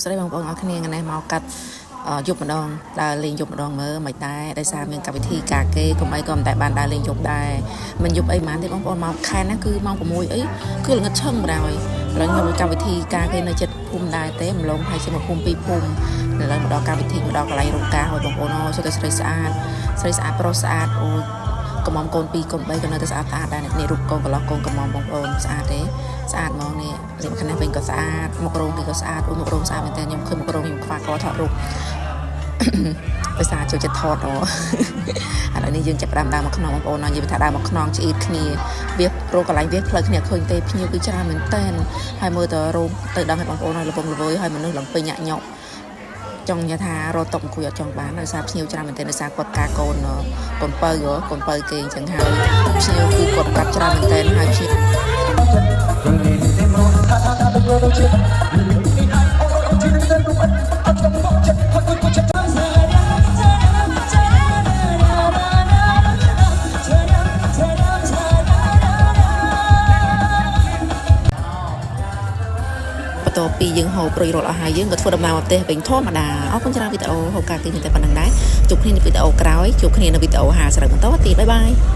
សរីបងប្អូនអរគ្នាថ្ងៃនេះមកកាត់យប់ម្ដងដើរលេងយប់ម្ដងមើលមិនដែរដោយសារមានកម្មវិធីការគេកុំអីក៏មិនតែបានដើរលេងយប់ដែរមិនយប់អីហ្មងទេបងប្អូនមកខែណាគឺម៉ោង6អីគឺល្ងិតឈឹងម្ដងហើយឥឡូវខ្ញុំកម្មវិធីការគេនៅចិត្តភូមិដែរទេម្លងហើយជាមកភូមិពីរភូមិឥឡូវមកដល់កម្មវិធីមកដល់កន្លែងរោងការហើយបងប្អូនអើយសុទ្ធតែស្រីស្អាតប្រុសស្អាតអូកំមកូន2កូន3ក៏នៅតែស្អាតដែរនេះរូបកូនកន្លោះកូនកំមបងប្អូនស្អាតទេស្អាតហ្មងនេះរៀបខាងនេះវិញក៏ស្អាតមុខរោងគេក៏ស្អាតមុខរោងស្អាតមែនតើខ្ញុំឃើញមុខរោងខ្ញុំខ្វះកថតរូបភាសាចូលចិត្តថតអូឥឡូវនេះយើងចាប់ផ្ដើមដើរមកខ្នងបងប្អូននិយាយថាដើរមកខ្នងឆ្អៀតគ្នាវារោងកន្លែងវាផ្លូវគ្នាឃើញទេភ្ញៀវគឺច្រើនមែនតើហើយមើលទៅរោងទៅដល់ឲ្យបងប្អូនឲ្យលំល្វើយហើយមនុស្សឡើងពេញញាក់ញក់ចង់និយាយថារត់តុកអង្គុយអត់ចង់បានដោយសារភ្ញៀវច្រើនមែនទែនដោយសារគាត់ការកូនកូនបើគេអញ្ចឹងហើយភ្ញៀវគឺគាត់កាត់ច្រើនមែនទែនហើយភ្ញៀវបន្ទាប់ពីយើងហូបរួចរាល់អស់ហើយយើងក៏ធ្វើដំណើរមកផ្ទះវិញធម្មតាអរគុណច្រើនវីដេអូហូបការគេតែប៉ុណ្្នឹងដែរជួបគ្នានៅវីដេអូក្រោយជួបគ្នានៅវីដេអូ50បន្តទៀតបាយបាយ